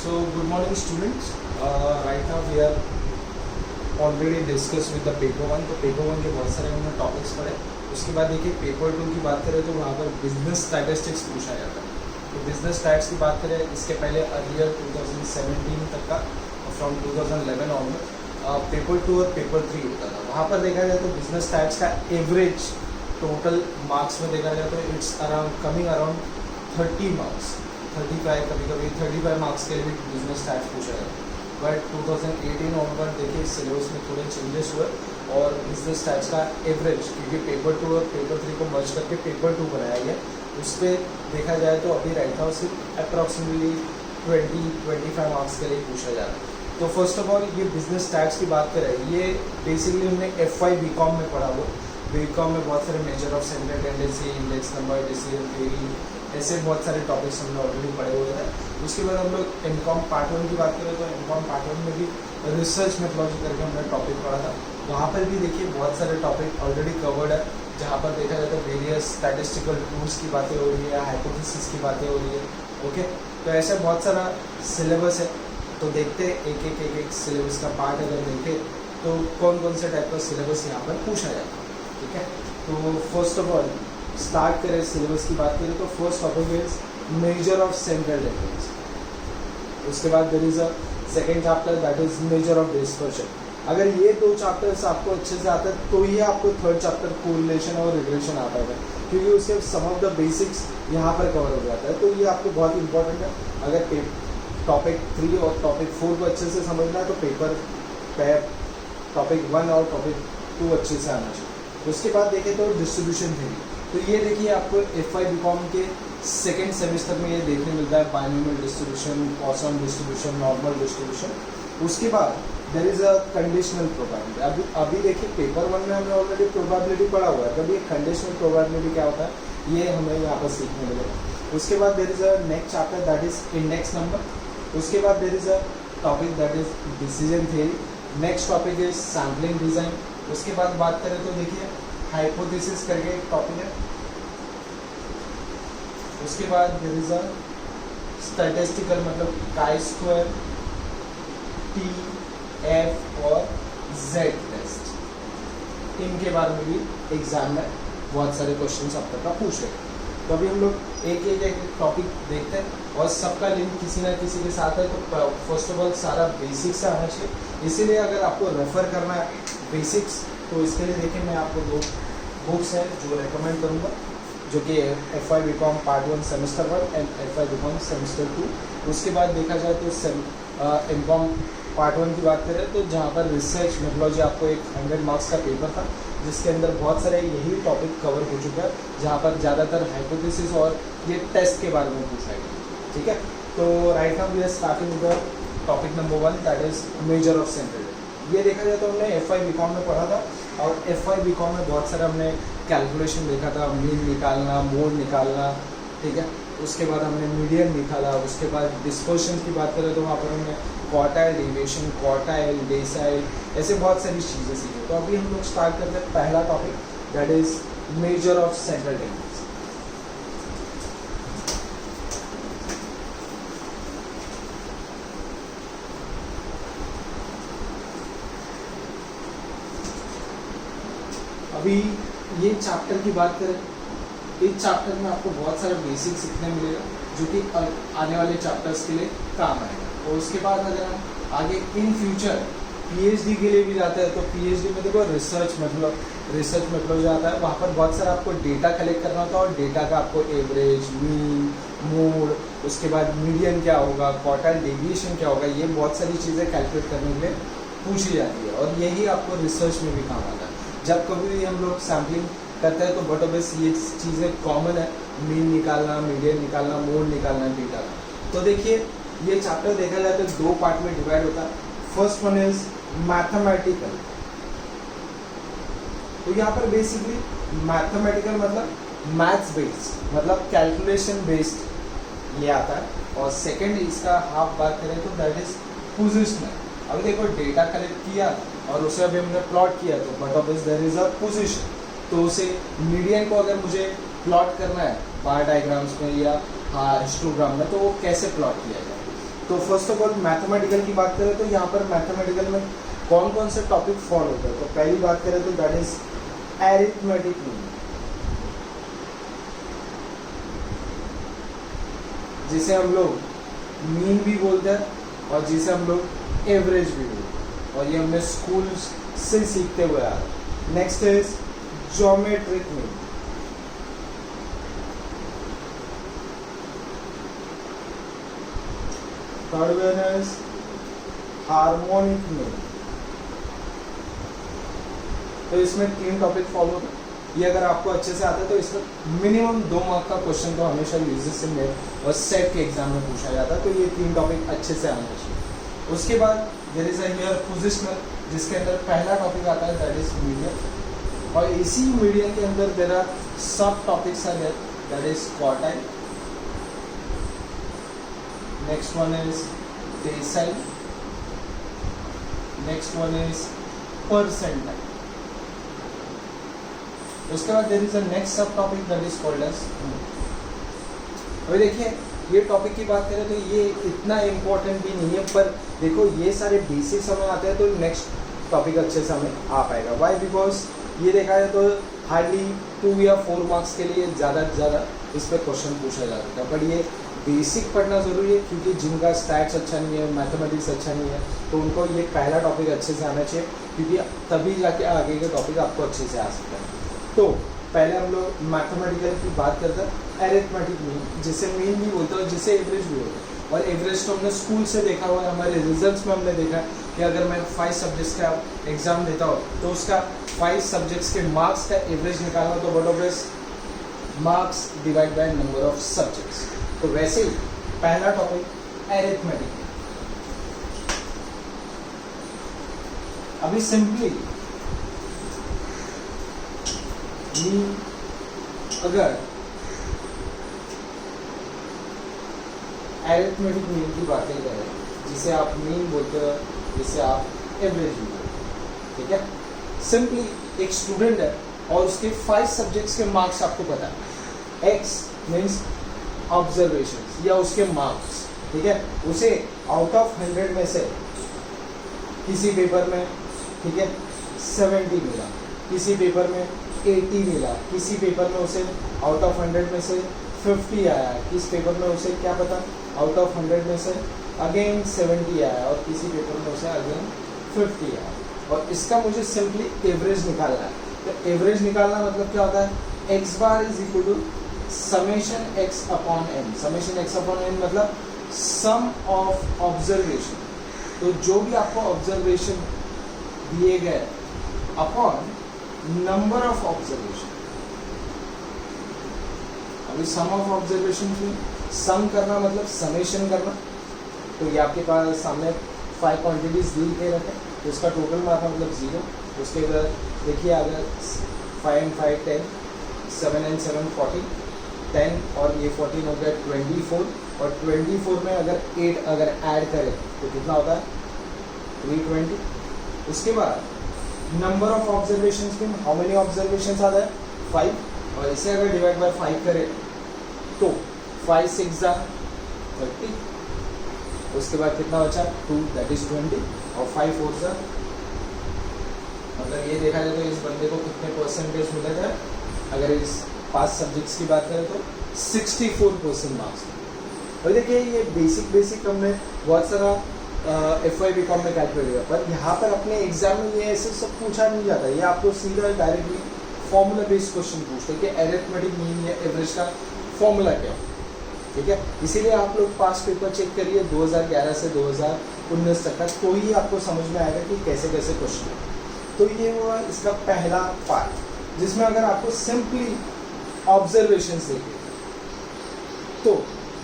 So good morning students. Right now we are already discussed with the paper one. तो paper one के बहुत सारे हमने topics पढ़े. उसके बाद देखिए पेपर टू की बात करें तो वहाँ पर बिजनेस स्टैटिस्टिक्स पूछा जाता है. तो बिजनेस स्टैट्स की बात करें इसके पहले अर्लियर 2017 तक का फ्रॉम 2011 ऑनवर्ड पेपर टू और पेपर थ्री होता था. वहाँ पर देखा जाए तो बिजनेस स्टैट्स का एवरेज टोटल मार्क्स में देखा जाए तो it's around coming around 30 marks, 35 कभी कभी 35 मार्क्स के लिए भी बिजनेस स्टैट्स पूछा जाता है. बट 2018 ऑनवर्ड देखिए सिलेबस में थोड़े चेंजेस हुए और बिजनेस स्टैट्स का एवरेज क्योंकि पेपर टू और पेपर थ्री को मर्ज करके पेपर टू बनाया गया. उस पर देखा जाए तो अभी राइट नाउ सिर्फ अप्रॉक्सीमेटली 20-25 मार्क्स के लिए पूछा जा रहा है. तो फर्स्ट ऑफ ऑल ये बिजनेस स्टैट्स की बात करें, ये बेसिकली हमने FY BCom में पढ़ा हुआ. BCom में बहुत सारे measure of centre tendency, index number, decision theory, ऐसे बहुत सारे टॉपिक्स हमने ऑलरेडी पढ़े हुए हैं. उसके बाद हम लोग MCom पार्ट वन की बात करें तो MCom पार्ट वन में भी रिसर्च मेथोलॉजी करके हमने टॉपिक पढ़ा था. वहाँ पर भी देखिए बहुत सारे टॉपिक ऑलरेडी कवर्ड है जहाँ पर देखा जाए तो वेरियस स्टैटिस्टिकल टूल्स की बातें हो रही है, हाइपोथेसिस की बातें हो रही है. ओके, तो ऐसा बहुत सारा सिलेबस है. तो देखते एक एक सिलेबस का पार्ट अगर देखें तो कौन कौन से टाइप का सिलेबस यहाँ पर पूछा जाता है. ठीक है, तो फर्स्ट ऑफ ऑल स्टार्ट करें सिलेबस की बात करें तो first topic is measure of central tendency. उसके बाद there is a second chapter that is measure of dispersion. अगर ये दो चैप्टर्स आपको अच्छे से आते हैं तो ही आपको थर्ड चैप्टर कोरिलेशन और रिग्रेशन आता है क्योंकि उसके सम ऑफ द बेसिक्स यहाँ पर कवर हो जाता है. तो ये आपको बहुत इंपॉर्टेंट है. अगर टॉपिक 3 और टॉपिक 4 को अच्छे से समझना है तो पेपर टॉपिक 1 और टॉपिक 2 अच्छे से आना चाहिए. उसके बाद देखें तो डिस्ट्रीब्यूशन थ्योरी. तो ये देखिए आपको FY BCom के सेकेंड सेमेस्टर में ये देखने मिलता है binomial distribution, poisson distribution, normal distribution. उसके बाद there is a conditional probability. अभी देखिए पेपर वन में हमने ऑलरेडी प्रोबेबिलिटी पढ़ा हुआ है. जब ये कंडीशनल प्रोबेबिलिटी क्या होता है ये हमें यहाँ पर सीखने मिलेगा. उसके बाद there is a next chapter that is index number. उसके बाद there is a topic that is decision theory. Next topic is sampling design. उसके बाद बात करें तो देखिए हाइपोथेसिस करके एक टॉपिक है. उसके बाद देयर इज अ स्टैटिस्टिकल मतलब काई स्क्वायर, T, F और Z टेस्ट. इनके बारे में भी एग्जाम में बहुत सारे क्वेश्चन आप तक का पूछ रहे हैं. तो अभी हम लोग एक टॉपिक देखते हैं और सबका लिंक किसी ना किसी के साथ है. तो फर्स्ट ऑफ ऑल सारा बेसिक्स से आना चाहिए. इसीलिए अगर आपको रेफर करना है बेसिक्स तो इसके लिए देखिए मैं आपको दो बुक्स हैं जो रेकमेंड करूँगा जो कि FY BCom part 1 semester 1 and FY BCom semester 2. उसके बाद देखा जाए तो MCom पार्ट 1 की बात करें तो जहाँ पर रिसर्च मेथोलॉजी आपको एक 100 मार्क्स का पेपर था जिसके अंदर बहुत सारे यही टॉपिक कवर हो चुका है जहाँ पर ज़्यादातर हाइपोथेसिस और ये टेस्ट के बारे में पूछा गया. ठीक है, तो right now we are starting with topic number 1 that is measure of central. ये देखा जाए तो हमने FY BCom में पढ़ा था और FY BCom में बहुत सारा हमने कैलकुलेशन देखा था, मीन निकालना, मोड निकालना. ठीक है, उसके बाद हमने मीडियन निकाला. उसके बाद डिस्पर्शन की बात करें तो वहाँ पर हमने क्वार्टाइल डेविएशन, क्वार्टाइल, डेसाइल, ऐसे बहुत सारी चीज़ें सीखी. तो अभी हम लोग स्टार्ट करते हैं पहला topic that is measure of central tendency. अभी ये चैप्टर की बात करें, इस चैप्टर में आपको बहुत सारे बेसिक सीखने मिलेगा जो कि आने वाले चैप्टर्स के लिए काम आएगा. और उसके बाद अगर हम आगे इन फ्यूचर PhD के लिए भी जाते हैं तो PhD में देखो रिसर्च मेथोलॉजी आता है. वहाँ पर बहुत सारा आपको डेटा कलेक्ट करना होता है और डेटा का आपको एवरेज, मीन, मोड, उसके बाद मीडियन क्या होगा, क्वार्टाइल डेविएशन क्या होगा, ये बहुत सारी चीज़ें कैलकुलेट करने के लिए पूछी जाती है और यही आपको रिसर्च में भी काम आता है. जब कभी भी हम लोग सैम्पलिंग करते हैं तो बट ऑब्वियस ये चीज़ें कॉमन है, मीन निकालना, मीडियन निकालना, मोड निकालना डेटा का. तो देखिए ये चैप्टर देखा जाए तो दो पार्ट में डिवाइड होता है. First one is mathematical. तो यहाँ पर बेसिकली मैथमेटिकल मतलब मैथ्स बेस्ड मतलब कैलकुलेशन बेस्ड ये आता है. और सेकंड इसका हाफ बात करें तो दैट इज पोजिशनल. अभी देखो डेटा कलेक्ट किया और उसे अभी हमने प्लॉट किया तो but obvious there is a position. तो उसे मीडियन को अगर मुझे प्लॉट करना है बार डायग्राम्स में या हिस्टोग्राम में तो वो कैसे प्लॉट किया जाए. तो फर्स्ट ऑफ ऑल मैथमेटिकल की बात करें तो यहाँ पर मैथमेटिकल में कौन कौन से टॉपिक फॉलो होते हैं। तो पहली बात करें तो दैट इज एरिथमेटिक मीन, जिसे हम लोग मीन भी बोलते हैं और जिसे हम लोग एवरेज भी बोलते हैं, और ये हमने स्कूल से सीखते हुए आ रहे हैं। Next is geometric mean, third one is harmonic mean. तो इसमें 3 टॉपिक फॉलो होते हैं। ये अगर आपको अच्छे से आता है तो इसमें मिनिमम 2 मार्क का क्वेश्चन तो हमेशा यूजीसी में और सेट के एग्जाम में पूछा जाता है। तो ये 3 टॉपिक अच्छे से आना चाहिए। उसके बाद देयर इज हियर पोजिशनल, जिसके अंदर पहला टॉपिक आता है दैट इज मीडियन, और इसी मीडियन के अंदर there are sub topics are there that is quartile, next one is decile, next one is percentile. उसके बाद there is a next sub topic that is called as. अभी देखिए ये topic की बात करें तो ये इतना इम्पोर्टेंट भी नहीं है, पर देखो ये सारे बेसिक्स हमें आते हैं तो नेक्स्ट टॉपिक अच्छे से हमें आ पाएगा। वाई? बिकॉज ये देखा जाए तो हार्डली 2 या 4 मार्क्स के लिए ज़्यादा से ज़्यादा इस पर क्वेश्चन पूछा जा सकता है, बट ये बेसिक पढ़ना ज़रूरी है, क्योंकि जिनका स्टैट्स अच्छा नहीं है, मैथमेटिक्स अच्छा नहीं है, तो उनको ये पहला टॉपिक अच्छे से आना चाहिए, क्योंकि तभी जाके आगे के टॉपिक आपको अच्छे से आ सकते हैं। तो पहले हम लोग मैथमेटिकल की बात करते हैं, एरिथमेटिक मीन, जिसे मीन भी बोलते हैं, जिसे एवरेज भी बोलते हैं। और एवरेज तो हमने स्कूल से देखा हुआ है, हमारे रिजल्ट्स में हमने देखा कि अगर मैं 5 सब्जेक्ट्स का एग्जाम देता हूँ तो उसका 5 सब्जेक्ट्स के मार्क्स का एवरेज निकालना, तो what of marks divide by number of subjects. तो वैसे ही पहला टॉपिक एरिथमेटिक। अभी सिंपली मीन, अगर एरिथमेटिक मीन की बातें करें, जिसे आप मीन बोलते हो, जिसे आप एवरेज भी बोलते हो, ठीक है। सिंपली एक स्टूडेंट है और उसके 5 सब्जेक्ट्स के मार्क्स आपको पता है, एक्स मीन्स ऑब्जर्वेशन या उसके मार्क्स, ठीक है। उसे आउट ऑफ 100 में से किसी पेपर में, ठीक है, 70 मिला, किसी पेपर में 80 मिला, किसी पेपर में उसे आउट ऑफ 100 में से 50 आया, किस पेपर में उसे क्या पता आउट ऑफ 100 में से अगेन 70 आया, और किसी पेपर में उसे अगेन 50 आया, और इसका मुझे सिंपली एवरेज निकालना है। तो एवरेज निकालना मतलब क्या होता है, x bar is equal to summation x upon n. Summation x upon n मतलब सम ऑफ ऑब्जर्वेशन, तो जो भी आपको ऑब्जर्वेशन दिए गए अपॉन नंबर ऑफ ऑब्जर्वेशन। अभी सम ऑफ ऑब्जर्वेशन की सम करना मतलब समेशन करना, तो ये आपके पास सामने 5 क्वांटिटीज दी के रखे, तो इसका टोटल मार्क मतलब 0। उसके बाद देखिए अगर 5 and 5 10, 7 and 7 40, 10 और ये 14 हो गया 24, और 24 में अगर 8 अगर ऐड करें तो कितना होता है 320। उसके बाद नंबर ऑफ ऑब्जर्वेशंस में हाउ मेनी ऑब्जर्वेशंस आता है 5, और इसे अगर डिवाइड बाय 5 करें तो 5 6 30, उसके बाद कितना बचा 2 दैट इज 20, और 5 4 मतलब ये देखा जाए तो इस बंदे को कितने परसेंटेज मिलेगा, अगर इस 5 सब्जेक्ट्स की बात करें तो 64% मार्क्स। और देखिए ये बेसिक हमने बहुत सारा FY BCom में कैलकुलेट किया, पर यहाँ पर अपने एग्जाम में ये ऐसे सब पूछा नहीं जाता, ये आपको सीधा डायरेक्टली फॉर्मूला बेस्ड क्वेश्चन पूछते हैं कि एरिथमेटिक मीन या एवरेज का फॉर्मूला क्या है, ठीक है। इसीलिए आप लोग पास्ट पेपर चेक करिए 2011 से 2019 तक का, तो ही आपको समझ में आएगा कि कैसे कैसे क्वेश्चन है। तो ये हुआ इसका पहला पार्ट, जिसमें अगर आपको सिंपली ऑब्जर्वेशंस देखे, तो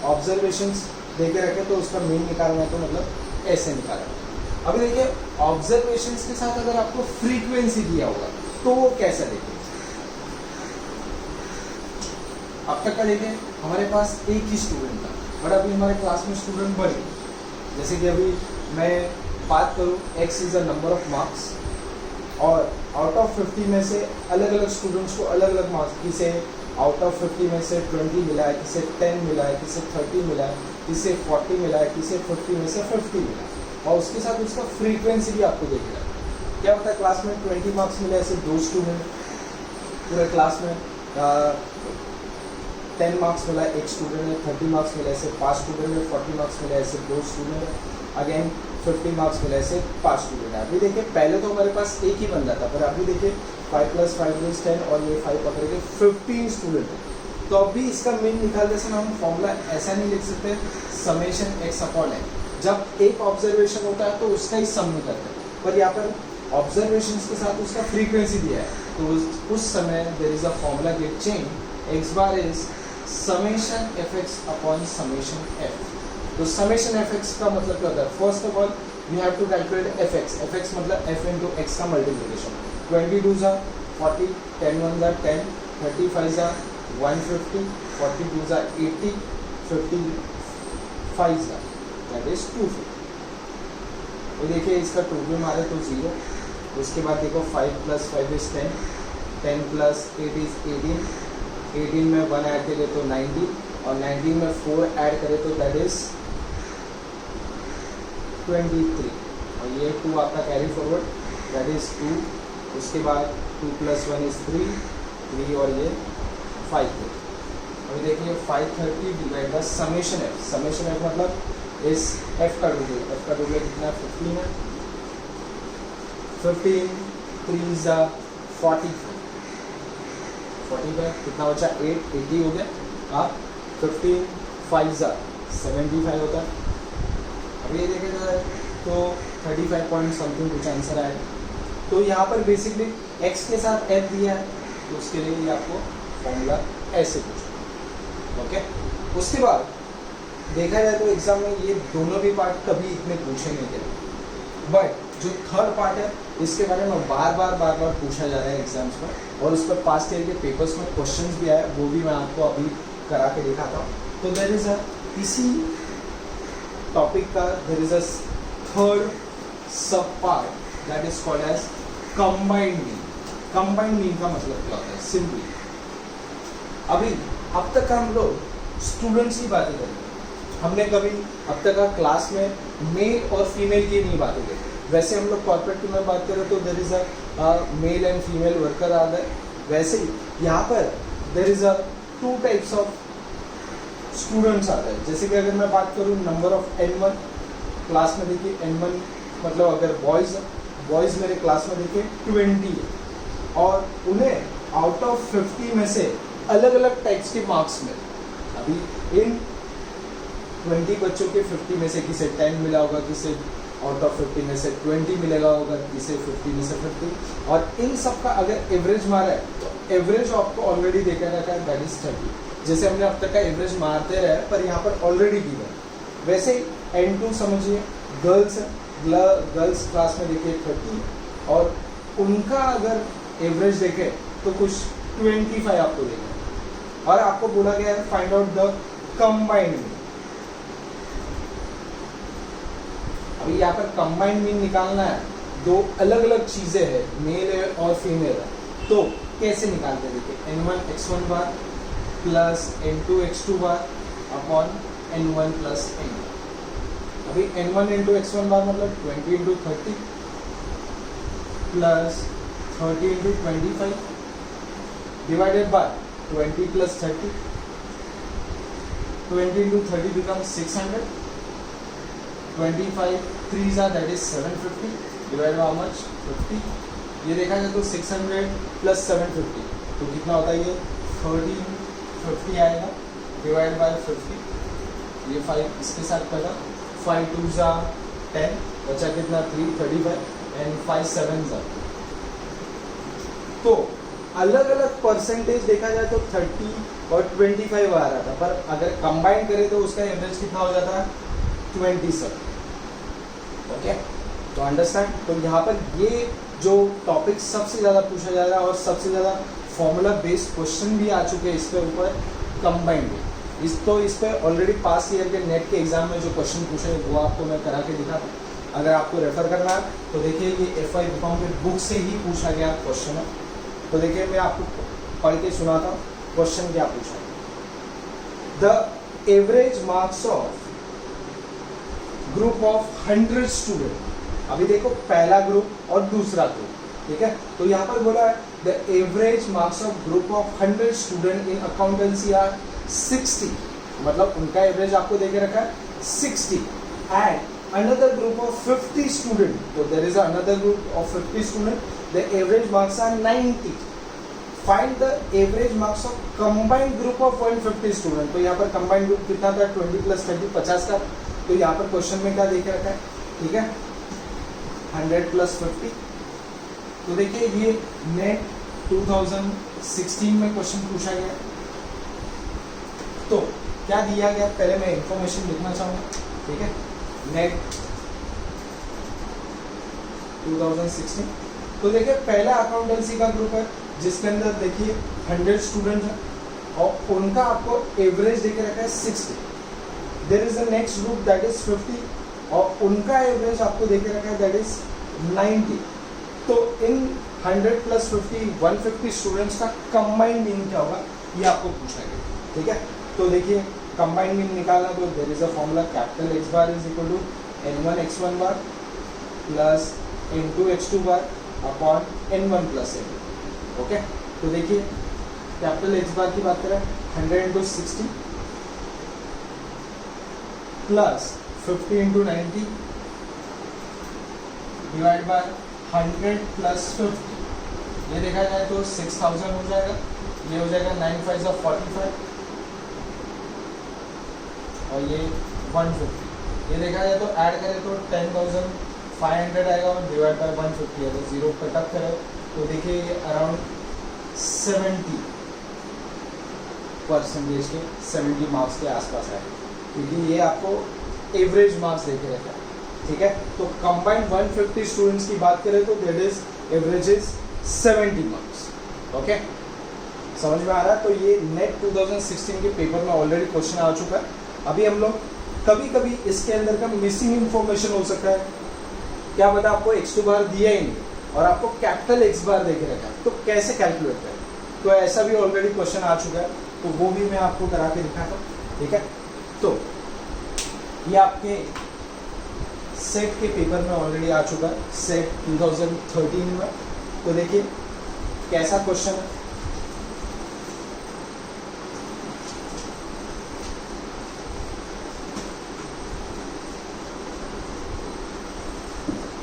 ऑब्जर्वेशंस देके रखे तो उसका मीन निकालना है, तो मतलब ऐसे निकालना। अभी देखिए ऑब्जर्वेशंस के साथ अगर आपको फ्रीक्वेंसी दिया होगा तो वो कैसा देखें। अब तक का देखिए हमारे पास एक ही स्टूडेंट था, बट अभी हमारे क्लास में स्टूडेंट बढ़ गए। जैसे कि अभी मैं बात करूँ x is a number of marks, और आउट ऑफ 50 में से अलग अलग स्टूडेंट्स को अलग अलग मार्क्स, किसे आउट ऑफ 50 में से 20 मिला है, किसे 10 मिला है, किसे 30 मिला है, किसे 40 मिला है, किसे 50 में से 50 मिला है, और उसके साथ उसका फ्रीक्वेंसी भी आपको देख रहा है। क्या होता है क्लास में 20 मार्क्स मिले ऐसे 2 स्टूडेंट, पूरे क्लास में 10 मार्क्स मिला एक स्टूडेंट है, 30 मार्क्स मिला ऐसे 5 स्टूडेंट है, 40 मार्क्स मिला ऐसे 2 स्टूडेंट है, अगेन 50 मार्क्स मिला ऐसे 5 स्टूडेंट है। अभी देखिए पहले तो हमारे पास एक ही बंदा था, पर अभी देखिए 5 + 5 = 10 और ये 5 पकड़ के 15 स्टूडेंट है। तो अभी इसका मेन निकालने से हम फॉर्मूला ऐसा नहीं लिख सकते समेशन x/n। जब एक ऑब्जर्वेशन होता है तो उसका ही सम निकलता है, पर यहाँ पर ऑब्जर्वेशन के साथ उसका फ्रीक्वेंसी दिया है, तो उस समय there is a formula get change, x bar is summation fx/समेशन f। तो समेशन fx का मतलब क्या होता है? First of all we have to calculate fx मतलब f into x का मल्टीप्लिकेशन। 20 2 ज़ा 40, 10 1 ज़ा 10, 30 5 ज़ा 150, 40 2 ज़ा 80, 50 5 ज़ा दैट इज 250। तो देखिए इसका 2 भी मारे तो 0, उसके बाद देखो 5 + 5 = 10, 10 + 8 is 18, 18 में 1 ऐड करें तो 19, और 19 में 4 ऐड करें तो दैट इज 23, और ये 2 आपका कैरी फॉरवर्ड दैट इज 2, उसके बाद 2 + 1 is 3 और ये 5 है। अभी देखिए 530 डिवाइड बाय समेशन f मतलब इस f का डुप्लीकेट कितना 15 है, 15 3 ज़ा 40 पे कितना बचा 8 80 हो गया। अब 15 5 ज़ा 75 होता है। अब ये देखे जाए तो 35 पॉइंट समथिंग कुछ आंसर आएगा। तो यहाँ पर बेसिकली x के साथ f दिया है, तो उसके लिए ये आपको फॉर्मूला ऐसे पूछो। ओके, उसके बाद देखा जाए तो एग्जाम में ये दोनों भी पार्ट कभी इतने पूछे नहीं गए, बट जो थर्ड पार्ट है इसके बारे में बार बार पूछा जा रहा है एग्जाम्स में, और उस पर पास्ट ईयर के पेपर्स में क्वेश्चंस भी आए, वो भी मैं आपको अभी करा के दिखाता हूँ। तो देयर इज अ इसी टॉपिक का there is a third sub part that is called as combined mean. Combined mean का मतलब क्या होता है? सिंपली अभी अब तक हम लोग स्टूडेंट्स की बातें करेंगे, हमने कभी अब तक का क्लास में मेल और फीमेल की नहीं बातें करी। वैसे हम लोग कॉर्पोरेट में बात करें तो there is a male and female worker are there, वैसे ही यहाँ पर there is a 2 types of students आते हैं। जैसे कि अगर मैं बात करूँ नंबर ऑफ n1, क्लास में देखिए n1 मतलब अगर बॉयज़ मेरे क्लास में देखिए 20 है, और उन्हें आउट ऑफ 50 में से अलग अलग टाइप्स के मार्क्स मिले। अभी इन 20 बच्चों के 50 में से किसे 10 मिला होगा, किसे आउट ऑफ 50 में से 20 मिलेगा होगा, किसे 50 में से 50, और इन सब का अगर एवरेज मारा है तो एवरेज आपको ऑलरेडी देखा रहता है दैट इज 30। जैसे हमने अब तक का एवरेज मारते रहे, पर यहाँ पर ऑलरेडी गिवन है। वैसे ही N2 समझिए गर्ल्स क्लास में देखिए 30, और उनका अगर एवरेज देखें तो कुछ 25 आपको देगा, और आपको बोला गया है find out the combined mean. अभी यहाँ पर कंबाइंड मीन निकालना है, 2 अलग अलग चीज़ें हैं, मेल है और फीमेल है, तो कैसे निकालते हैं? देखिए n1 x1 bar plus n2 x2 bar upon n1 plus n2। अभी n1 इंटू x1 बार मतलब 20 into 30 plus 30 into 25 divided by 20 plus 30, 20 into 30 becomes 600, 25 3 that is 750 divided by how much 50। ये देखा जाए तो 600 प्लस 750 तो कितना होता है? ये 1350 आएगा डिवाइड बाय 50। ये 5 इसके साथ पहला 5 2 10 बचा कितना 335 एंड 5 7 तो अलग अलग परसेंटेज देखा जाए तो 30 और 25 आ रहा था, पर अगर कंबाइन करें तो उसका एवरेज कितना हो जाता है 27। ओके, तो अंडरस्टैंड। तो यहाँ पर ये जो टॉपिक सबसे ज़्यादा पूछा जा रहा है और सबसे ज़्यादा फॉर्मूला बेस्ड क्वेश्चन भी आ चुके हैं इसके ऊपर कंबाइंड। इस पर ऑलरेडी पास ईयर के नेट के एग्जाम में जो क्वेश्चन पूछे वो आपको मैं करा के दिखाता हूँ। अगर आपको रेफर करना है तो देखिए ये FI BCom के बुक से ही पूछा गया क्वेश्चन है। तो देखिए मैं आपको पढ़ के सुनाता हूँ। क्वेश्चन क्या पूछा है, the average marks of group of 100 student. अभी देखो पहला ग्रुप और दूसरा ग्रुप, ठीक है। तो यहाँ पर बोला है the average marks of group of 100 student in accountancy are 60, मतलब उनका एवरेज आपको देके रखा है 60, and another group of 50 student, तो there is another group of 50 student, the average marks are 90। Find the average marks of combined group of 150 student. तो यहाँ पर कंबाइंड ग्रुप कितना था, 20 + 30 50 का। तो यहाँ पर क्वेश्चन में क्या देके रखा है, ठीक है, 100 + 50। तो देखिए ये नेट 2016 में क्वेश्चन पूछा गया। तो क्या दिया गया, पहले मैं इंफॉर्मेशन लिखना चाहूंगा, ठीक है। नेट 2016, तो देखिए पहला अकाउंटेंसी का ग्रुप है जिसके अंदर देखिए 100 स्टूडेंट है और उनका आपको एवरेज देके रखा है 60। There is the next group that is 50 और उनका एवरेज आपको देके रखा है दैट इज 90। तो इन 100 + 50 150 स्टूडेंट्स का कंबाइंड मीन क्या होगा, ये आपको पूछा गया, ठीक है। तो देखिए कंबाइंड मीन निकालना, तो there is a formula, capital X bar is equal to N1 X1 bar plus N2 X2 bar upon N1 + N2, okay. तो देखिए कैपिटल X बार की बात करें 100 × 60 प्लस 50 × 90 डिवाइड बाय 100 + 50, ये देखा जाए तो 6000 हो जाएगा, ये हो जाएगा 9 × 5 = 45 और ये 150। ये देखा जाए तो ऐड करें तो 10,500 आएगा और डिवाइड बाय 150 है, तो 0 कटअप करें तो देखिए ये अराउंड 70% के 70 मार्क्स के आसपास आएगा, क्योंकि ये आपको एवरेज मार्क्स देके रखा है, ठीक है। तो कंबाइंड 150 स्टूडेंट्स की बात करें तो that is average is 70 marks, okay. समझ में आ रहा है। तो ये नेट 2016 के पेपर में ऑलरेडी क्वेश्चन आ चुका है। अभी हम लोग कभी कभी इसके अंदर का मिसिंग इंफॉर्मेशन हो सकता है, क्या पता आपको X2 बार दिया ही नहीं और आपको कैपिटल X बार देके रखा है, तो कैसे कैलकुलेट करें, तो ऐसा भी ऑलरेडी क्वेश्चन आ चुका है, तो वो भी मैं आपको करा के दिखाता हूँ, ठीक है। तो ये आपके सेट के पेपर में ऑलरेडी आ चुका है, सेट 2013 में। तो देखिए कैसा क्वेश्चन है,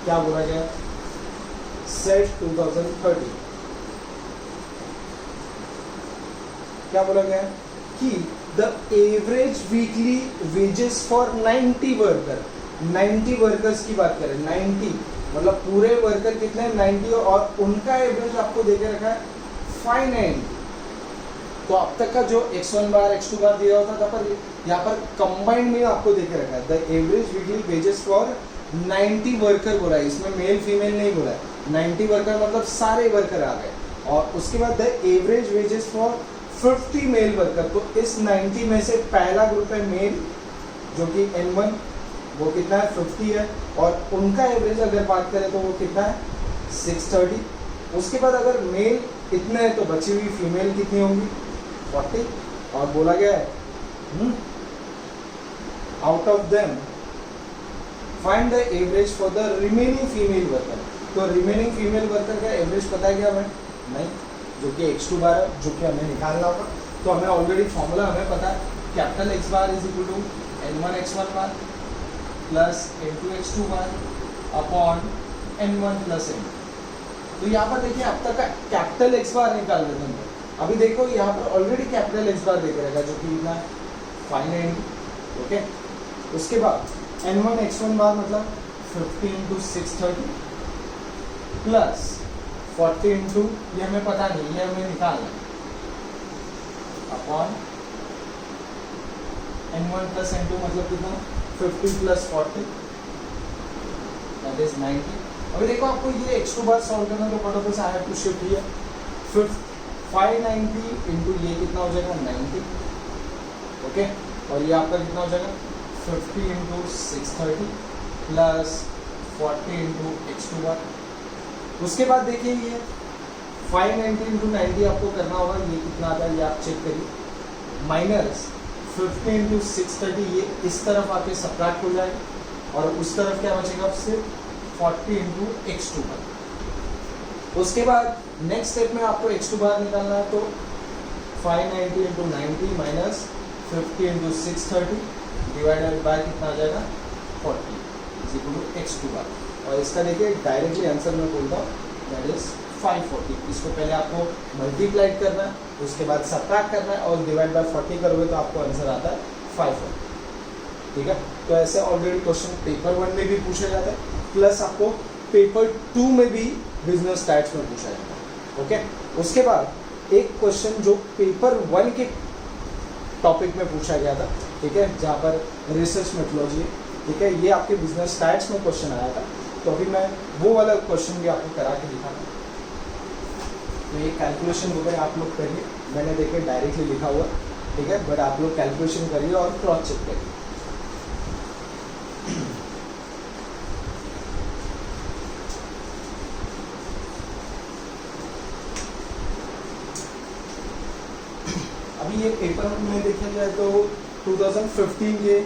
क्या बोला गया, सेट 2013 क्या बोला गया कि the average weekly wages for 90 worker, 90 workers की बात करें, 90 मतलब पूरे वर्कर कितने हैं 90, और उनका एवरेज आपको देके रखा है 590। तो अब तक का जो X1 बार X2 बार दिया होता था, पर यहाँ पर कंबाइंड में आपको देके रखा है the average weekly wages for 90 worker बोला है, इसमें मेल फीमेल नहीं बोला है, 90 वर्कर मतलब सारे वर्कर आ गए। और उसके बाद the average wages for 50 male worker, तो इस 90 में से पहला ग्रुप है मेल जो कि N1, वो कितना है 50 है, और उनका एवरेज अगर बात करें तो वो कितना है 630। उसके बाद अगर मेल इतने हैं तो बची हुई फीमेल कितनी होंगी 40, और बोला गया है out of them find the average for the remaining female worker. तो रिमेनिंग फीमेल वर्कर का एवरेज पता है क्या हमें, नहीं, जो कि X2 बार है, जो कि हमें निकालना होगा। तो हमें ऑलरेडी फॉर्मूला हमें पता है, capital X bar is equal to N1 X1 bar plus N2 X2 bar upon N1 + N। तो यहाँ पर देखिए अब तक का कैपिटल X बार निकाल देते हैं। अभी देखो यहाँ पर ऑलरेडी कैपिटल X बार देके रहेगा जो कि इतना 590, ओके। उसके बाद N1 X1 बार मतलब 50 × 630 प्लस 40 × ये हमें पता नहीं, ये हमें निकालना है, अपॉन N1 + N2 मतलब कितना 50 + 40 दैट इज 90। अभी देखो आपको ये X2 बार सॉल्व करना, तो फटाफट से I have to shift here 590 × ये कितना हो जाएगा 90, ओके। और ये आपका कितना हो जाएगा 50 × 630 प्लस 40 × X2 बार। उसके बाद देखिए ये 590 इंटू 90 आपको करना होगा, ये कितना आता है ये आप चेक करिए, माइनस 50 इंटू 630, ये इस तरफ आके सब्ट्रैक्ट हो जाएगा, और उस तरफ क्या बचेगा सिर्फ 40 इंटू x2 बार। उसके बाद नेक्स्ट स्टेप में आपको x2 बार निकालना है, तो 590 into 90 minus 50 into 630 divided by कितना आ जाएगा 40 इज इक्वल टू x2 बार। और इसका देखिए डायरेक्टली आंसर मैं बोलता हूँ, दैट इज 540। इसको पहले आपको मल्टीप्लाइड करना है, उसके बाद सब्ट्रैक्ट करना है, और डिवाइड बाय 40 करोगे तो आपको आंसर आता है 540। ठीक है, तो ऐसे ऑलरेडी क्वेश्चन पेपर 1 में भी पूछा जाता है, प्लस आपको पेपर 2 में भी बिजनेस स्टैट्स में पूछा जाता है। ओके, उसके बाद एक क्वेश्चन जो पेपर 1 के टॉपिक में पूछा गया था, ठीक है, जहाँ पर रिसर्च मेथोलॉजी है, ठीक है, ये आपके बिजनेस स्टैट्स में क्वेश्चन आया था, तो अभी मैं वो वाला क्वेश्चन भी आपको करा के दिखाऊंगा। तो ये कैलकुलेशन वगैरह आप लोग करिए, मैंने देखिए डायरेक्टली लिखा हुआ, ठीक है, बट आप लोग कैलकुलेशन करिए और क्रॉस चेक करिए। अभी ये पेपर में देखा जाए तो 2015 के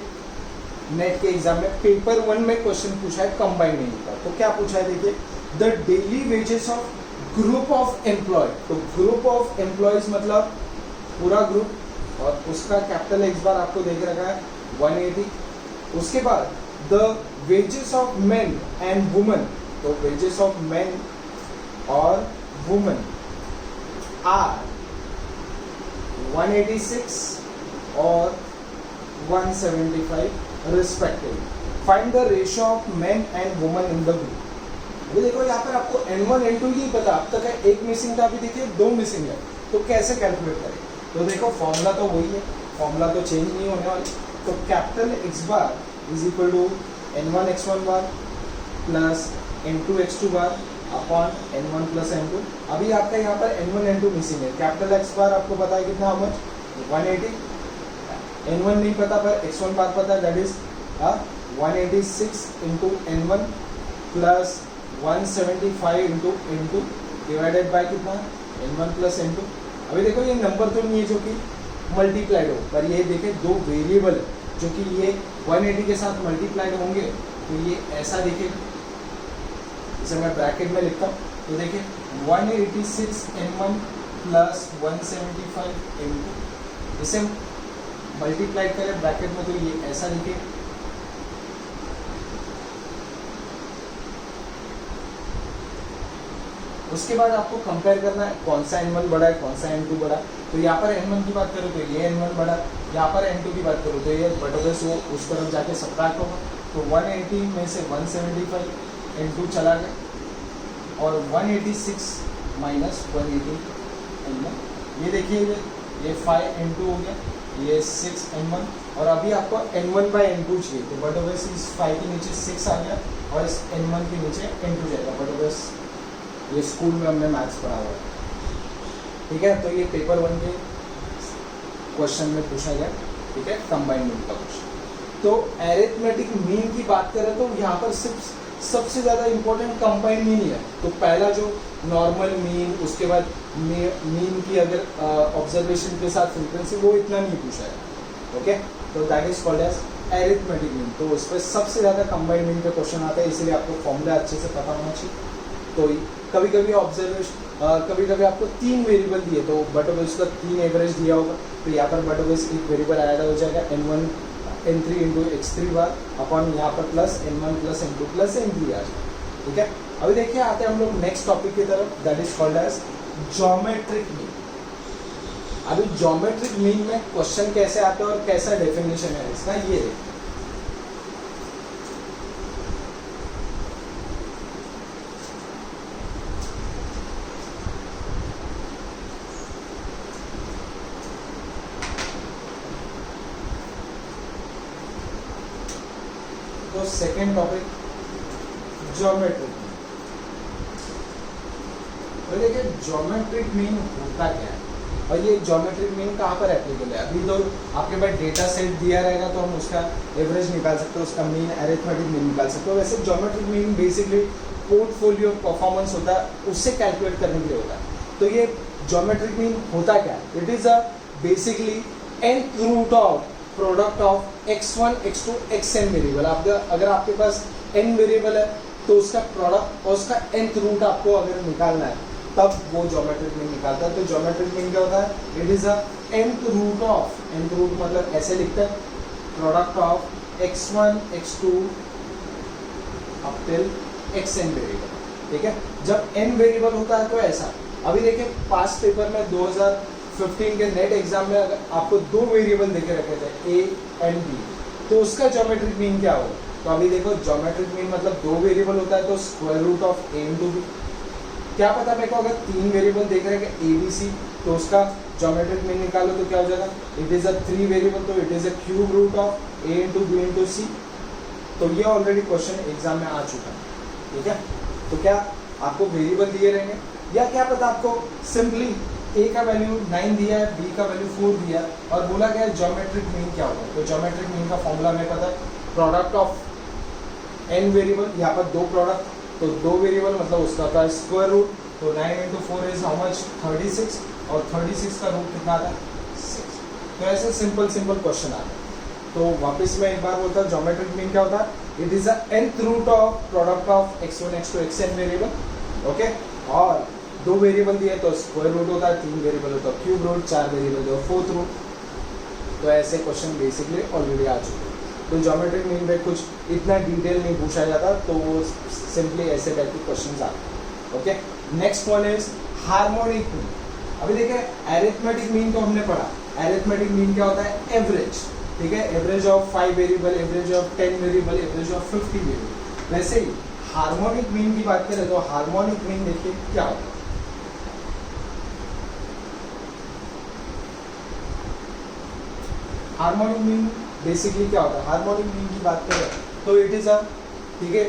नेट के एग्जाम में पेपर 1 में क्वेश्चन पूछा है कंबाइंड नहीं का। तो क्या पूछा है देखिए, the daily wages of group of employ. तो ग्रुप ऑफ एम्प्लॉयज मतलब पूरा ग्रुप, और उसका कैपिटल एक्स बार आपको देख रखा है 180। उसके बाद the wages of main and women. तो वेजेस ऑफ मेन और वुमेन आर 186 और 175 respectively. Find the ratio of men and women in the group. अभी देखो यहाँ पर आपको N1 N2 नहीं पता, अब तक है एक मिसिंग था, अभी देखिए 2 मिसिंग है, तो कैसे कैलकुलेट करें। तो देखो फॉर्मूला तो वही है, फॉर्मूला तो चेंज नहीं होने वाली। तो capital x bar is equal to N1 x1 bar plus N2 x2 bar upon N1 plus N2। अभी आपका यहाँ पर N1 N2 मिसिंग है, कैपिटल एक्स बार आपको पता है कितना, हाउ मच 180, N1 नहीं पता पर x1 बार पता है, that is 186 into N1 plus 175 into N2 divided by कितना N1 प्लस N2। अभी देखो ये नंबर तो नहीं है जो कि मल्टीप्लाइड हो, पर ये देखे दो वेरिएबल है जो कि ये 180 के साथ मल्टीप्लाइड होंगे, तो ये ऐसा देखे, इसे मैं ब्रैकेट में लिखता हूँ। तो देखिए 186 N1 प्लस 175 N2, इसे मल्टीप्लाइड करें ब्रैकेट में तो ये ऐसा लिखे। उसके बाद आपको कंपेयर करना है कौन सा N1 बड़ा है कौन सा N2 बड़ा है। तो यहाँ पर N1 की बात करो तो ये N1 बड़ा, यहाँ पर N2 की बात करो तो ये बटोबेस वो उस तरफ जाके सब्ट्रैक्ट होगा। तो 180 में से 175 N2 चला गया और 186 माइनस 180 N1, ये देखिए ये 5 N2 हो गया, ये 6 N1, और अभी आपको N1 बाई N2 चाहिए। तो बटोबेस इस 5 के नीचे 6 आ गया और इस N1 के नीचे N2 जाएगा। बटोबेस ये स्कूल में हमने मैथ्स पढ़ा हुआ है, ठीक है। तो ये पेपर 1 के क्वेश्चन में पूछा गया, ठीक है, कंबाइंड मीन का क्वेश्चन। तो एरिथमेटिक मीन की बात करें तो यहाँ पर सिर्फ सबसे ज़्यादा इंपॉर्टेंट कंबाइंड मीन ही है। तो पहला जो नॉर्मल मीन, उसके बाद मीन की अगर ऑब्जर्वेशन के साथ फ्रीक्वेंसी, वो इतना नहीं पूछा है, ओके। तो that is called as arithmetic mean. तो उस पर सबसे ज़्यादा कंबाइंड मीन का क्वेश्चन आता है, इसीलिए आपको फॉर्मूला अच्छे से पता होना चाहिए। तो कभी कभी ऑब्जर्वेशन कभी कभी आपको 3 वेरिएबल दिए, तो बटोबेस का 3 एवरेज दिया होगा, तो यहाँ पर बटोबेस एक वेरिएबल ऐड हो जाएगा N1 N3 into x3 bar upon यहाँ पर plus N1 plus N2 plus N3 आ जाएगा, ठीक है। अभी देखिए आते हैं हम लोग नेक्स्ट टॉपिक की तरफ, that is called as geometric mean. अभी ज्योमेट्रिक मीन में क्वेश्चन कैसे आता है और कैसा डेफिनेशन है इसका, ये देखिए। तो सेकेंड टॉपिक ज्योमेट्रिक मीन। तो देखिए ज्योमेट्रिक मीन होता क्या है और ये ज्योमेट्रिक मीन कहाँ पर एप्लीकेबल है। अभी तो आपके पास डेटा सेट दिया रहेगा तो हम उसका एवरेज निकाल सकते हो, उसका मीन अरिथमेटिक मीन निकाल सकते हो। वैसे geometric mean basically portfolio performance होता है, उससे कैलकुलेट करने के लिए होता है। तो ये ज्योमेट्रिक मीन होता क्या है? It is a basically nth root of product of x1 x2 xn variable. अगर आपके पास n वेरिएबल है तो उसका प्रोडक्ट और उसका nth रूट आपको अगर निकालना है तब वो ज्योमेट्रिक मीन निकालता है। तो ज्योमेट्रिक मीन क्या होता है? It is a nth root of, nth root मतलब ऐसे लिखते हैं, product of x1 x2 up till xn variable. ठीक है, जब n वेरिएबल होता है तो ऐसा। अभी देखिए पास्ट पेपर में 2015 के नेट एग्जाम में अगर आपको दो वेरिएबल देके रखे थे a एंड b, तो उसका ज्योमेट्रिक मीन क्या होगा? तो अभी देखो ज्योमेट्रिक मीन मतलब दो वेरिएबल होता है तो square root of a into b। क्या पता मेरे को अगर तीन वेरिएबल देख रहे हैं a b c तो उसका ज्योमेट्रिक मीन निकालो तो क्या हो जाएगा? It is a three variable तो it is a cube root of a into b into c। तो ये ऑलरेडी क्वेश्चन एग्जाम में आ चुका है। ठीक है, तो क्या आपको वेरिएबल दिए रहेंगे या क्या पता आपको सिंपली a का वैल्यू 9 दिया है, b का वैल्यू 4 दिया है और बोला गया है ज्योमेट्रिक मीन क्या होगा? तो ज्योमेट्रिक मीन का फॉर्मूला हमें पता है, प्रोडक्ट ऑफ n वेरिएबल, यहाँ पर दो प्रोडक्ट तो दो वेरिएबल मतलब उसका था स्क्वायर रूट। तो 9 इंटू 4 इज हाउ मच? 36 और 36 का रूट कितना आता है? 6। तो ऐसे सिंपल क्वेश्चन आता है। तो वापस मैं एक बार बोलता हूँ ज्योमेट्रिक मीन क्या होता है? It is the nth root of product of x1 x2 xn variable. Okay, और दो वेरिएबल दिए तो स्क्वायर रूट होता है, तीन वेरिएबल होता है क्यूब रूट, चार वेरिएबल तो फोर्थ रूट। तो ऐसे क्वेश्चन बेसिकली ऑलरेडी आ चुके हैं। तो ज्योमेट्रिक मीन में कुछ इतना डिटेल नहीं पूछा जाता, तो वो सिंपली ऐसे टाइप के क्वेश्चन आते हैं। Okay, next one is harmonic mean. अभी देखिए एरिथमेटिक मीन तो हमने पढ़ा। एरिथमेटिक मीन क्या होता है? एवरेज। ठीक है, average of 5 variable, average of 10 variable, average of 50 variable. वैसे ही हार्मोनिक मीन की बात करें तो हार्मोनिक मीन देखिए क्या होता है। हार्मोनिक मीन बेसिकली क्या होता है? हार्मोनिक मीन की बात करें तो इट इज अ, ठीक है,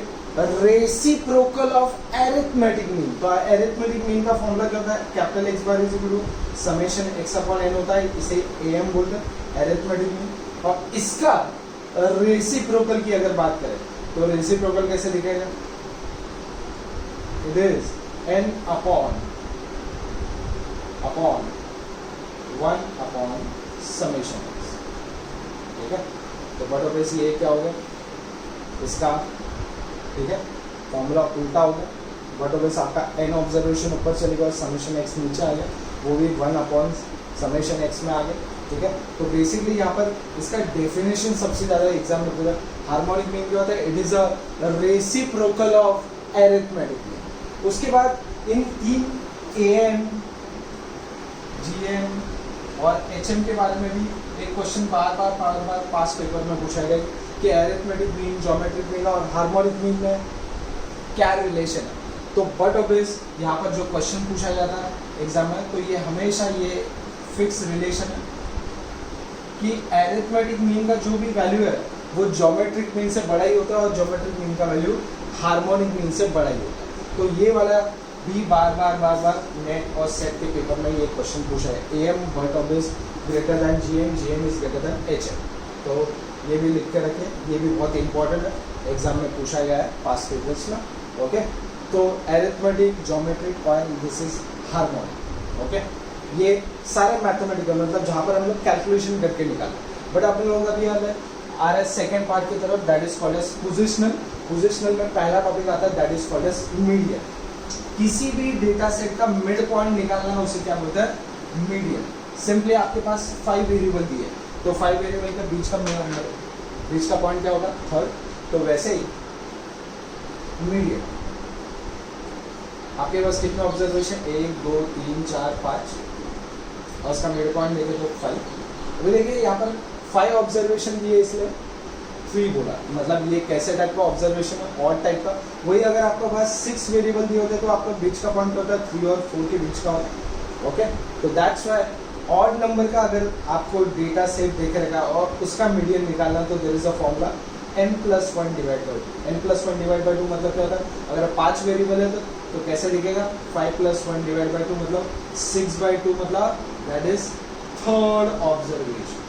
रेसिप्रोकल ऑफ एरिथमेटिक मीन। तो एरिथमेटिक मीन का फॉर्मूला क्या होता है? Capital x bar is equal to summation x upon n होता है, इसे एम बोलते हैं एरिथमेटिक मीन। और इसका रेसिप्रोकल की अगर बात करें तो रेसिप्रोकल कैसे लिखेगा? It is an upon 1 upon summation. ठीक है, तो बट ऑब्वियसली ये क्या हो गया इसका? ठीक है, फॉर्मूला उल्टा हो गया। बट ऑब्वियस आपका एन ऑब्जर्वेशन ऊपर चलेगा और समेशन एक्स नीचे आ गया, वो भी 1 अपॉन समेशन एक्स में आ गया। ठीक है, तो बेसिकली यहाँ पर इसका डेफिनेशन सबसे ज़्यादा एग्जाम में पूरा हार्मोनिक मीन क्या होता है? It is a reciprocal of arithmetic mean. उसके बाद इन तीन एएम, जीएम और एचएम के बारे में भी एक क्वेश्चन बार बार पास पेपर में पूछा गया कि एरिथमेटिक मीन, ज्योमेट्रिक मीन और हार्मोनिक मीन में क्या रिलेशन है। तो बट ऑब्वियस यहाँ पर जो क्वेश्चन पूछा जाता है एग्जाम में तो ये हमेशा ये फिक्स रिलेशन है कि एरिथमेटिक मीन का जो भी वैल्यू है वो ज्योमेट्रिक मीन से बड़ा ही होता है और ज्योमेट्रिक मीन का वैल्यू हार्मोनिक मीन से बड़ा ही होता है। तो ये वाला भी बार बार नेट और सेट के पेपर में ये क्वेश्चन पूछा है। Am but obvious greater than GM, GM is greater than HM. तो ये भी लिख के रखें, ये भी बहुत इंपॉर्टेंट है, एग्जाम में पूछा गया है पास्ट पेपर्स में। ओके, तो एरिथमेटिक, ज्योमेट्रिक और दिस इज हार्मोनिक। ओके, ये सारे मैथमेटिकल मतलब जहाँ पर हम लोग कैलकुलेशन करके निकालें। बट आप लोगों का भी याद है आ रहा है सेकेंड पार्ट की तरफ, that is called as positional. Positional में पहला टॉपिक आता है that is called as median. किसी भी डेटा सेट का मिड पॉइंट निकालना उसे क्या बोलता है? मीडियन। सिंपली आपके पास 5 वेरिएबल दिए तो 5 वेरिएबल के बीच का पॉइंट क्या होगा? थर्ड। तो वैसे ही मीडियन आपके पास कितने ऑब्जर्वेशन? 1 2 3 4 5 और उसका मिड पॉइंट देखे तो 5। अभी देखिए यहाँ पर 5 ऑब्जर्वेशन दिए इसलिए 3 बोला, मतलब ये कैसे टाइप का ऑब्जर्वेशन है? ऑड टाइप का। वही अगर आपके पास 6 वेरिएबल दिए होते तो आपका बीच का पॉइंट होता है 3 और 4 के बीच का होता। ओके, तो दैट्स वाई ऑड नंबर का अगर आपको डेटा सेट देख रहेगा और उसका मीडियन निकालना तो there is a formula n+1 divide by 2। n+1 divide by 2 मतलब क्या होता है? अगर 5 वेरिएबल है तो कैसे दिखेगा? 5+1 डिवाइड बाई 2 मतलब 6/2 मतलब दैट इज थर्ड ऑब्जर्वेशन।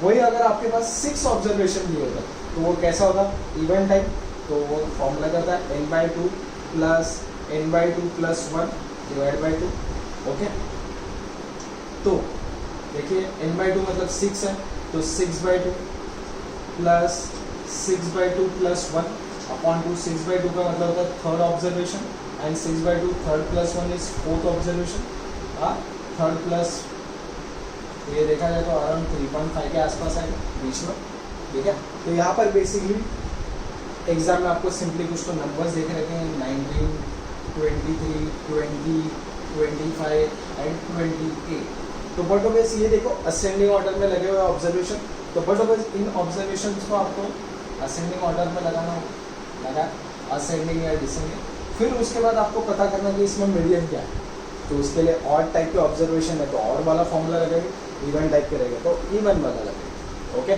वही अगर आपके पास 6 ऑब्जर्वेशन दिए होता तो वो कैसा होता? Even type. तो वो फॉर्मूला क्या होता है? n/2 + n/2 + 1 divide by 2। Okay, तो देखिए n/2 मतलब 6 है, तो 6/2 प्लस 6/2 प्लस 1 अपॉन 2। 6/2 का मतलब होता है third observation, and 6/2 third plus 1 is fourth observation. Third plus ये देखा जाए तो अराउंड 3.5 के आसपास आएगा बीच में, ठीक है। तो यहाँ पर बेसिकली एग्जाम में आपको सिंपली कुछ तो नंबर्स देख रखे हैं 19, 23, 20, 25 एंड 28। तो बट ऑब्वियस ये देखो असेंडिंग ऑर्डर में लगे हुए ऑब्जर्वेशन, तो बट ऑब्वियस इन ऑब्जर्वेशन को आपको असेंडिंग ऑर्डर में लगाना लगा, असेंडिंग या डिसेंडिंग। फिर उसके बाद आपको पता करना कि इसमें मीडियन क्या है, तो उसके लिए ऑड टाइप के ऑब्जर्वेशन है तो ऑड वाला फॉर्मूला लगेगा, इवन टाइप के रहेगा तो इवन वाला लगेगा। ओके,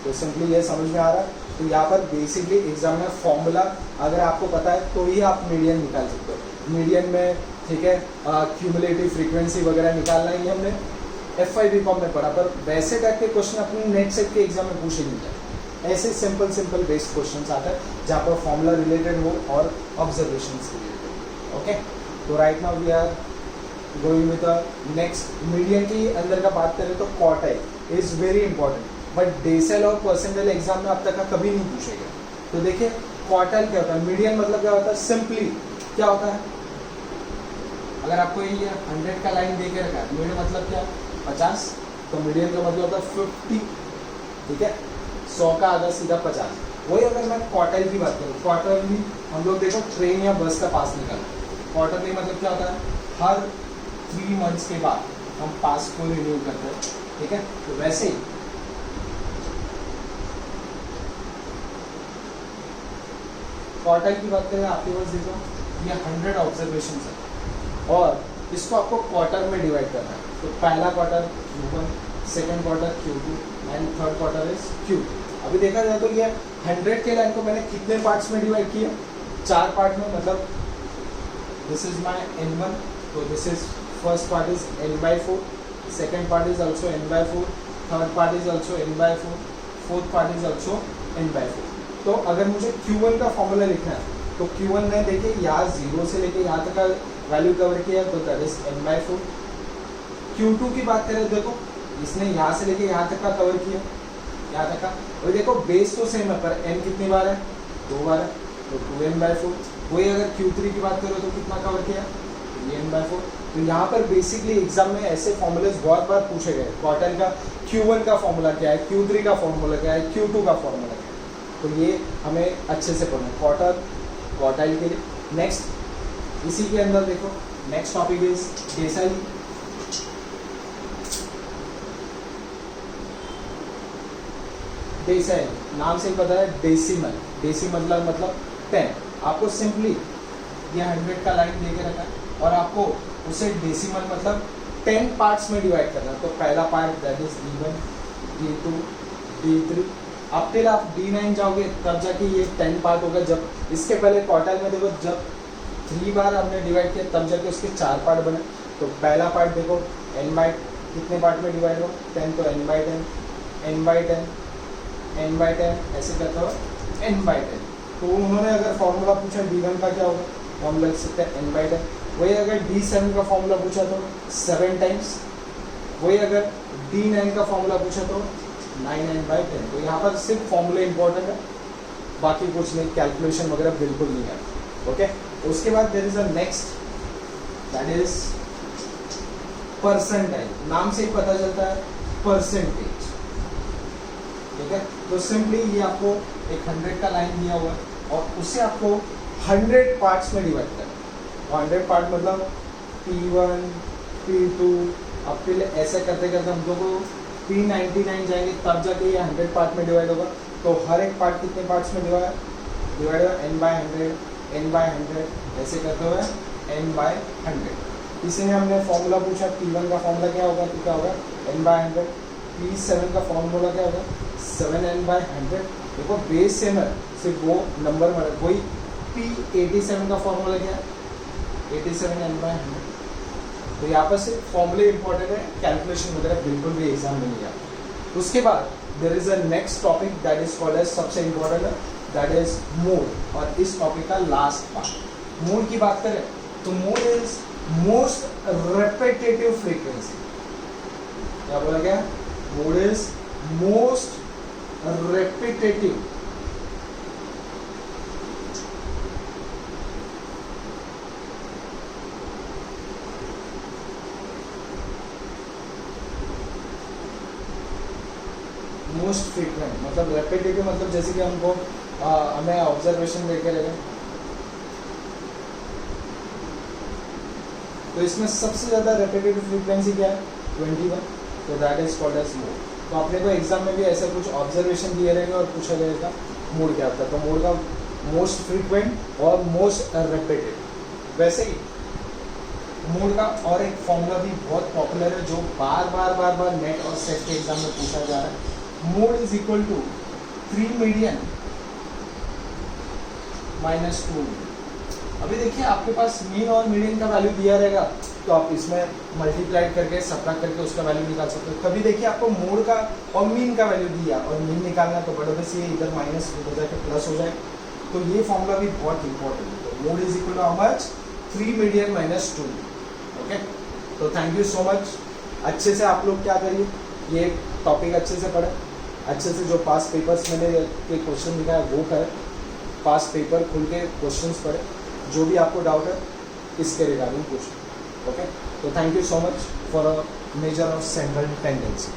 तो सिंपली ये समझ में आ रहा है। तो यहाँ पर बेसिकली एग्जाम में फॉर्मूला अगर आपको पता है तो ही आप मीडियन निकाल सकते हो। मीडियन में ठीक है क्यूमुलेटिव फ्रीक्वेंसी वगैरह निकालना ही हमने FI BCom में पढ़ा, पर वैसे टाइप के क्वेश्चन अपने नेट सेट के एग्जाम में पूछे नहीं जाते। ऐसे सिंपल बेस्ड क्वेश्चन आता है जहाँ पर फॉर्मूला रिलेटेड हो और ऑब्जर्वेशन रिलेटेड। ओके, तो right now we are going with the next. Median की अंदर का बात करें तो quartile is very important, but decimal और परसेंटाइल एग्जाम में अब तक का कभी नहीं पूछेगा। तो देखिए क्वार्टाइल क्या होता है, मीडियन मतलब क्या होता है, सिंपली क्या होता है, अगर आपको ये 100 का लाइन दे के रखा है, मीडियन मतलब क्या 50, तो मीडियन का मतलब होता है 50, ठीक है। 100 का आधा सीधा 50। वही अगर मैं क्वार्टाइल की बात करूँ, क्वार्टरली हम लोग देखो ट्रेन या बस का पास निकालते। क्वार्टरली मतलब क्या होता है, हर 3 मंथ्स के बाद हम पास को रिन्यू करते हैं, ठीक है। तो वैसे ही क्वार्टाइल की बात करें, आपके पास देखो ये 100 ऑब्जर्वेशन है और इसको आपको क्वार्टर में डिवाइड करना है। तो पहला quarter Q1, second quarter Q2 and third quarter is Q3। अभी देखा जाए तो ये 100 के लाइन को मैंने कितने पार्ट्स में डिवाइड किया, 4 पार्ट में। मतलब दिस इज माय N1, तो this is first part is N/4, second part is also N/4, third part is also N/4, fourth part is also N/4। तो अगर मुझे Q1 का फॉर्मूला लिखना है तो Q1 में देखिए यहाँ 0 से लेके यहाँ तक का वैल्यू कवर किया तो दैट इज N/4। Q2 की बात करें, देखो इसने यहाँ से लेके यहाँ तक का कवर किया, यहाँ तक का, और देखो बेस तो सेम है पर n कितनी बार है, 2 बार है, तो 2n/4। वही अगर Q3 की बात करो तो कितना कवर किया, 3n/4। तो यहाँ पर बेसिकली एग्जाम में ऐसे फॉर्मूलेज बहुत बार पूछे गए। क्वार्टर का Q1 का फॉर्मूला क्या है, Q3 का फॉर्मूला क्या है, Q2 का फॉर्मूला क्या है, तो ये हमें अच्छे से पढ़ना है क्वार्टाइल के लिए। नेक्स्ट इसी के अंदर देखो next topic is decyl. Decyl नाम से ही पता है, डेसिमल, डेसिमल मतलब 10। आपको सिंपली ये 100 का लाइन दे के रखा है और आपको उसे डेसिमल मतलब 10 पार्ट्स में डिवाइड करना है। तो पहला part that is D1, D2, D3। आपके लिए आप D9 जाओगे तब जाके ये 10 पार्ट होगा। जब इसके पहले क्वार्टाइल में देखो जब 3 बार हमने डिवाइड किया तब जाके उसके 4 पार्ट बने। तो पहला पार्ट देखो कितने पार्ट में डिवाइड हो, 10, तो n/10, n/10, n/10 ऐसे करते हो n/10। तो उन्होंने अगर फॉर्मूला पूछा D1 का क्या होगा, तो हम लिख सकते हैं n/10। वही अगर D7 का फॉर्मूला पूछा तो 7 टाइम्स। वही अगर D9 का फॉर्मूला पूछा तो 9n/10। तो यहाँ पर सिर्फ फॉर्मूले इंपॉर्टेंट है, बाकी कुछ नहीं, कैलकुलेशन वगैरह बिल्कुल नहीं है। ओके, उसके बाद there is a next that is percentile. नाम से ही पता चलता है परसेंटेज, ठीक है। तो सिंपली ये आपको एक 100 का लाइन दिया हुआ है और उसे आपको 100 पार्ट्स में डिवाइड करना है। 100 पार्ट मतलब P1, P2, अब फिर ऐसे करते करते हम लोग को P99 जाएंगे तब जाके ये 100 पार्ट में डिवाइड होगा। तो हर एक पार्ट कितने पार्ट्स में डिवाइड होगा, n/100, n/100 ऐसे करते हुए n/100। इसी में हमने फॉर्मूला पूछा, P1 का फॉर्मूला क्या होगा, तो क्या होगा n/100। P7 का फॉर्मूला क्या होगा, 7n/100। देखो बेस सेम है, सिर्फ वो नंबर में वही। P87 का फॉर्मूला क्या है, 87n/100। तो यहाँ पर सिर्फ फॉर्मूले इंपॉर्टेंट है, कैलकुलेशन वगैरह बिल्कुल भी एग्जाम में नहीं आता। उसके बाद there is a next topic that is called as, सबसे इंपॉर्टेंट है, दैट इज मोड। और इस टॉपिक का लास्ट पार्ट मोड की बात करें तो mode is most repetitive frequency. क्या बोला गया? Mode is most repetitive most frequent, मतलब रेपिटेटिव मतलब जैसे कि हमको हमें ऑब्जर्वेशन लेके रहेगा, तो इसमें सबसे ज्यादा रेपिटेटिव फ्रीक्वेंसी क्या है? 21, तो that is called as mode. तो अपने को एग्जाम में भी ऐसा कुछ ऑब्जर्वेशन दिया रहेगा और पूछा जाएगा मोड क्या होता है, तो मोड का मोस्ट फ्रीक्वेंट और मोस्ट रेपिटेटिव। वैसे ही मोड का और एक फॉर्मूला भी बहुत पॉपुलर है जो बार बार नेट और सेट के एग्जाम में पूछा जा रहा है। Mode is equal to 3 median minus 2। अभी देखिए आपके पास मीन और मीडियन का वैल्यू दिया रहेगा, तो आप इसमें मल्टीप्लाइड करके सबट्रैक्ट करके उसका वैल्यू निकाल सकते हो। कभी देखिए आपको मोड का और मीन का वैल्यू दिया और मीन निकालना, तो बड़े बस ये इधर माइनस हो जाए प्लस हो जाए, तो ये फॉर्मूला भी बहुत इंपॉर्टेंट है। तो mode is equal to how much? 3 median minus 2। Okay, तो थैंक यू सो मच। अच्छे से आप लोग क्या करिए, ये टॉपिक अच्छे से पढ़े, अच्छे से जो पास पेपर्स मैंने के क्वेश्चन लिखा है वो करें, पास पेपर खुल के क्वेश्चंस पढ़े, जो भी आपको डाउट है इसके रिगार्डिंग पूछें। ओके, तो thank you so much for a major of central tendency.